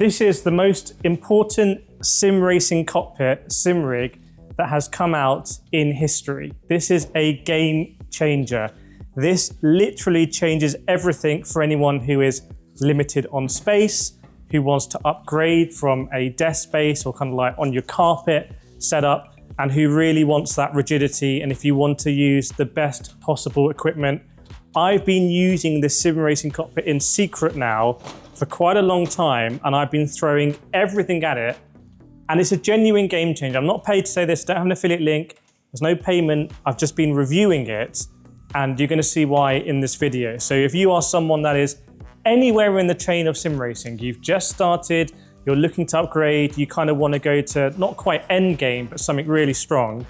This is the most important sim racing cockpit, sim rig, that has come out in history. This is a game changer. This literally changes everything for anyone who is limited on space, who wants to upgrade from a desk space or kind of like on your carpet setup, and who really wants that rigidity. And if you want to use the best possible equipment, I've been using this sim racing cockpit in secret now for quite a long time, and I've been throwing everything at it. And it's a genuine game changer. I'm not paid to say this, don't have an affiliate link, there's no payment. I've just been reviewing it, and you're gonna see why in this video. So if you are someone that is anywhere in the chain of sim racing, you've just started, you're looking to upgrade, you kind of want to go to not quite end game, but something really strong,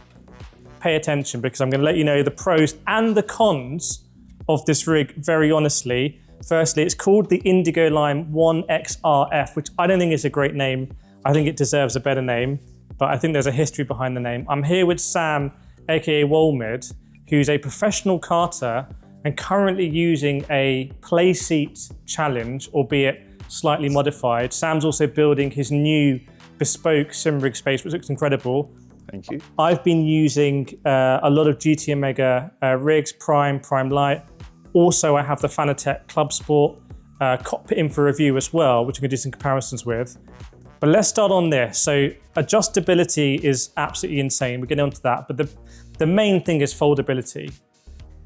pay attention, because I'm going to let you know the pros and the cons of this rig very honestly. Firstly, it's called the Indigo Lime 1XRF, which I don't think is a great name. I think it deserves a better name, but I think there's a history behind the name. I'm here with Sam, aka Wolmid, who's a professional karter and currently using a play seat challenge, albeit slightly modified. Sam's also building his new bespoke sim rig space, which looks incredible. Thank you. I've been using a lot of GT Omega rigs, Prime Light. Also, I have the Fanatec Club Sport cockpit in for review as well, which I'm gonna do some comparisons with. But let's start on this. So adjustability is absolutely insane. We're getting onto that, but the main thing is foldability.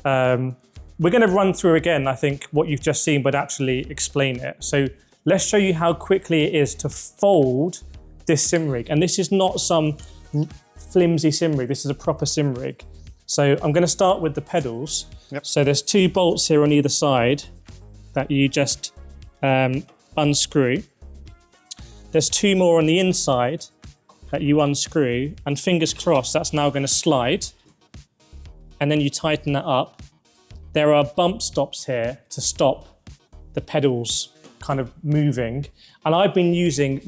We're gonna run through again, I think, what you've just seen, but actually explain it. So let's show you how quickly it is to fold this sim rig. And this is not some flimsy sim rig, this is a proper sim rig. So I'm gonna start with the pedals. Yep. So there's 2 bolts here on either side that you just unscrew. There's 2 more on the inside that you unscrew, and fingers crossed, that's now gonna slide. And then you tighten that up. There are bump stops here to stop the pedals kind of moving. And I've been using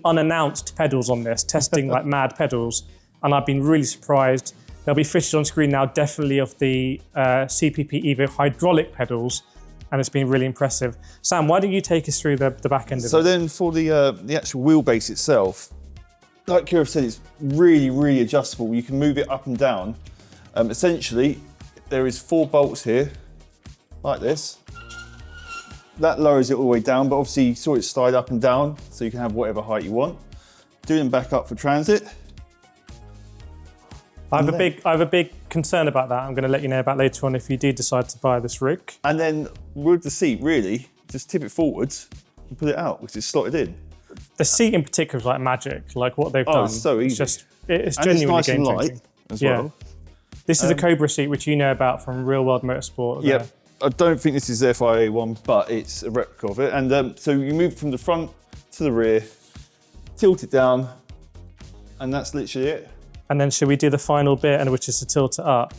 unannounced pedals on this, testing like mad pedals, and I've been really surprised. They'll be fitted on screen now, definitely of the CPP Evo hydraulic pedals, and it's been really impressive. Sam, why don't you take us through the back end of it? So then for the actual wheelbase itself, like Kireth said, it's really, really adjustable. You can move it up and down. Essentially, there is 4 bolts here, like this. That lowers it all the way down, but obviously you saw it slide up and down, so you can have whatever height you want. Do them back up for transit. I have a big concern about that. I'm going to let you know about later on if you do decide to buy this rig. And then with the seat, really, just tip it forwards and put it out, which is slotted in. The seat in particular is like magic, like what they've done. It's so easy. It's genuinely nice and game-changing. light as well. This is a Cobra seat, which you know about from Real World Motorsport. Yep. I don't think this is the FIA one, but it's a replica of it. And so you move from the front to the rear, tilt it down, and that's literally it. And then should we do the final bit, and which is to tilt it up?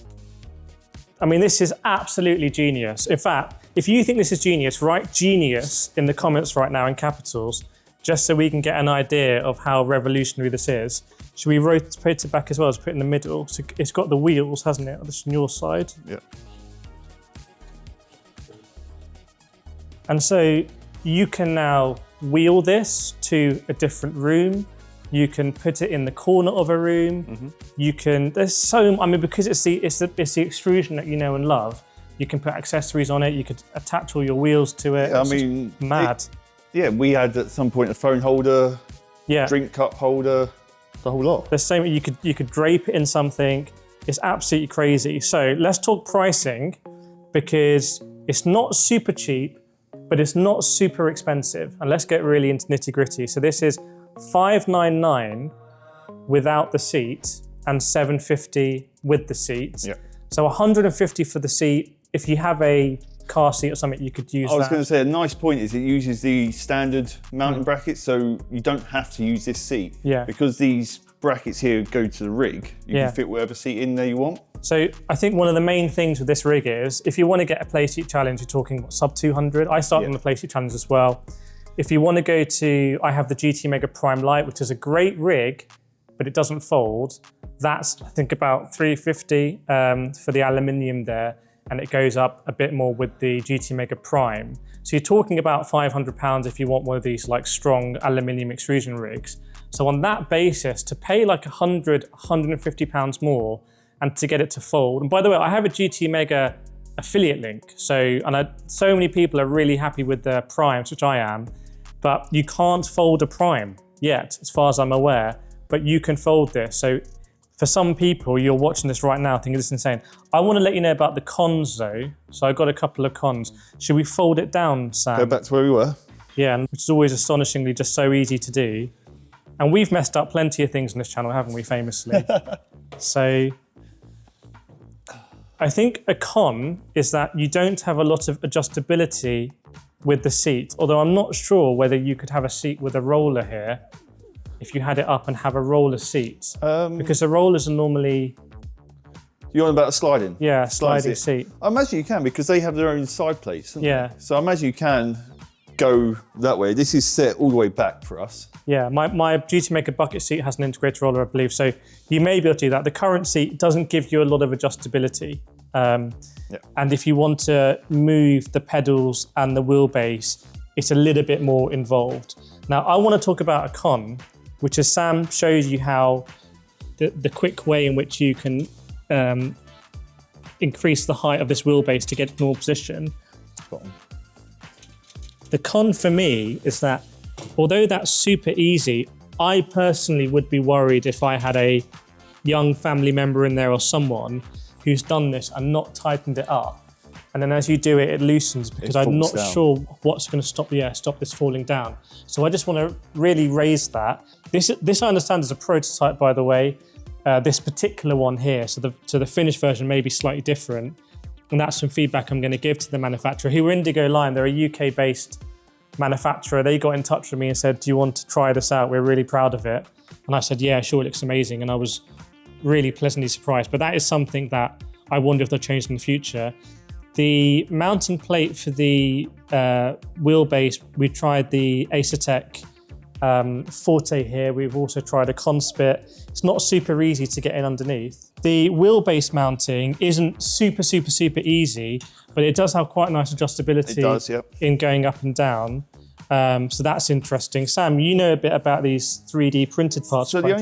I mean, this is absolutely genius. In fact, if you think this is genius, write genius in the comments right now in capitals, just so we can get an idea of how revolutionary this is. Should we rotate it back as well as put it in the middle? So it's got the wheels, hasn't it? This is on your side. Yeah. And so you can now wheel this to a different room. You can put it in the corner of a room. You can, because it's the extrusion that you know and love, you can put accessories on it. You could attach all your wheels to it. I mean, mad. We had at some point a phone holder, drink cup holder, the whole lot. There's so many, you could drape it in something. It's absolutely crazy. So let's talk pricing, because it's not super cheap, but it's not super expensive. And let's get really into nitty gritty. So this is $599 without the seat and $750 with the seat. Yeah. So $150 for the seat. If you have a car seat or something, you could use that. I was going to say, a nice point is it uses the standard mounting brackets, so you don't have to use this seat. Yeah. Because these brackets here go to the rig, you can fit whatever seat in there you want. So I think one of the main things with this rig is, if you want to get a play seat challenge, you're talking sub 200. I started on the play seat challenge as well. If you want to go to, I have the GT Omega Prime Light, which is a great rig, but it doesn't fold. That's, I think, about $350 for the aluminium there. and it goes up a bit more with the GT Mega Prime. So you're talking about £500 if you want one of these like strong aluminium extrusion rigs. So on that basis, to pay like £150 more and to get it to fold. And by the way, I have a GT Mega affiliate link. So many people are really happy with the Primes, which I am, but you can't fold a Prime yet, as far as I'm aware, but you can fold this. So for some people, you're watching this right now thinking this is insane. I want to let you know about the cons though. So I've got a couple of cons. Should we fold it down, Sam? Go back to where we were. Yeah, which is always astonishingly just so easy to do. And we've messed up plenty of things on this channel, haven't we, famously? So I think a con is that you don't have a lot of adjustability with the seat, although I'm not sure whether you could have a seat with a roller here if you had it up and have a roller seat. Because the rollers are normally... You're on about a sliding? Yeah, sliding seat. I imagine you can because they have their own side plates. Yeah. They? So I imagine you can go that way. This is set all the way back for us. Yeah, my GT Mega bucket seat has an integrated roller, I believe, so you may be able to do that. The current seat doesn't give you a lot of adjustability. And if you want to move the pedals and the wheelbase, it's a little bit more involved. Now, I want to talk about a con, which is Sam shows you how the quick way in which you can increase the height of this wheelbase to get in all position. The con for me is that although that's super easy, I personally would be worried if I had a young family member in there or someone who's done this and not tightened it up. And then as you do it, it loosens because I'm not sure what's going to stop this falling down. So I just want to really raise that. This I understand is a prototype, by the way. This particular one here, so the finished version may be slightly different. And that's some feedback I'm going to give to the manufacturer, who are Indigo Lime. They're a UK-based manufacturer. They got in touch with me and said, do you want to try this out? We're really proud of it. And I said, yeah, sure, it looks amazing. And I was really pleasantly surprised. But that is something that I wonder if they'll change in the future. The mounting plate for the wheelbase, we tried the Acertec Forte here. We've also tried a Conspit. It's not super easy to get in underneath. The wheelbase mounting isn't super easy, but it does have quite nice adjustability in going up and down. So that's interesting. Sam, you know a bit about these 3D printed parts. So the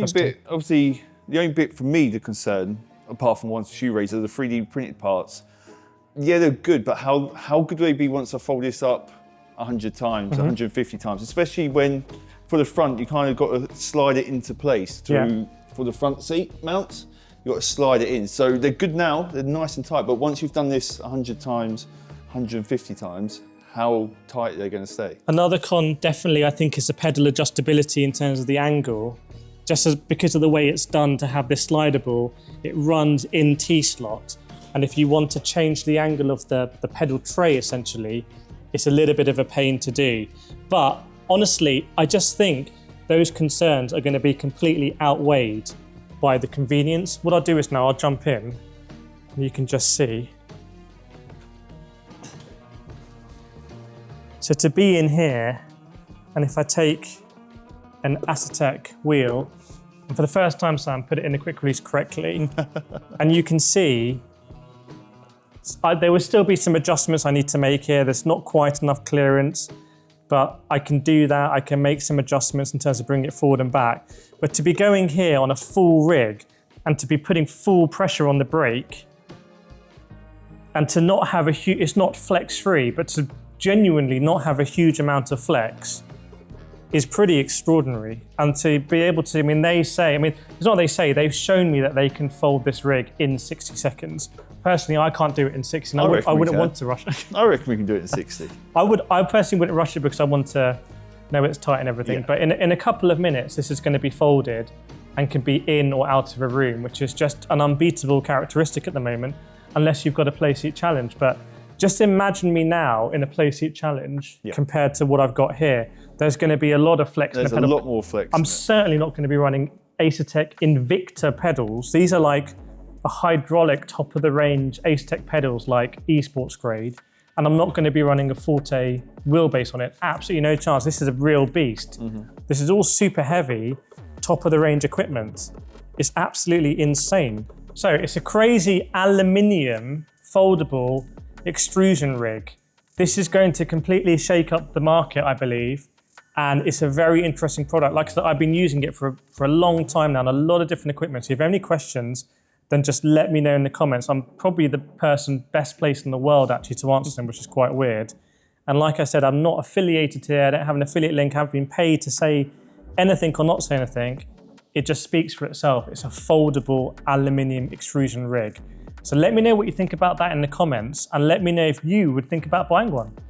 only bit for me, the concern, apart from one shoe racer, are the 3D printed parts. Yeah, they're good, but how good will they be once I fold this up 100 times, 150 times? Especially when, for the front, you kind of got to slide it into place for the front seat mounts. You've got to slide it in. So they're good now, they're nice and tight, but once you've done this 100 times, 150 times, how tight are they going to stay? Another con, definitely, I think, is the pedal adjustability in terms of the angle. Because of the way it's done to have this slidable, it runs in T-slot. And if you want to change the angle of the pedal tray, essentially, it's a little bit of a pain to do. But honestly, I just think those concerns are going to be completely outweighed by the convenience. What I'll do is now I'll jump in and you can just see. So to be in here, and if I take an Acertec wheel, and for the first time, Sam, put it in the quick release correctly, and you can see there will still be some adjustments I need to make here. There's not quite enough clearance, but I can do that. I can make some adjustments in terms of bringing it forward and back. But to be going here on a full rig and to be putting full pressure on the brake and to not have a huge, it's not flex free, but to genuinely not have a huge amount of flex is pretty extraordinary. And to be able to, it's not they say, they've shown me that they can fold this rig in 60 seconds. Personally, I can't do it in 60. I wouldn't want to rush it. I reckon we can do it in 60. I personally wouldn't rush it because I want to know it's tight and everything. Yeah. But in a couple of minutes, this is going to be folded and can be in or out of a room, which is just an unbeatable characteristic at the moment, unless you've got a playseat challenge. But just imagine me now in a playseat challenge compared to what I've got here. There's going to be a lot of flex. There's a lot more flex. I'm certainly not going to be running Acertec Invicta pedals. These are like a hydraulic top-of-the-range Acertec pedals, like esports grade, and I'm not going to be running a Forte wheelbase on it. Absolutely no chance. This is a real beast. This is all super heavy, top-of-the-range equipment. It's absolutely insane. So it's a crazy aluminium foldable extrusion rig. This is going to completely shake up the market, I believe, and it's a very interesting product. Like I said, I've been using it for a long time now on a lot of different equipment. So if you have any questions, then just let me know in the comments. I'm probably the person best placed in the world actually to answer them, which is quite weird. And like I said, I'm not affiliated here. I don't have an affiliate link. I haven't been paid to say anything or not say anything. It just speaks for itself. It's a foldable aluminium extrusion rig. So let me know what you think about that in the comments, and let me know if you would think about buying one.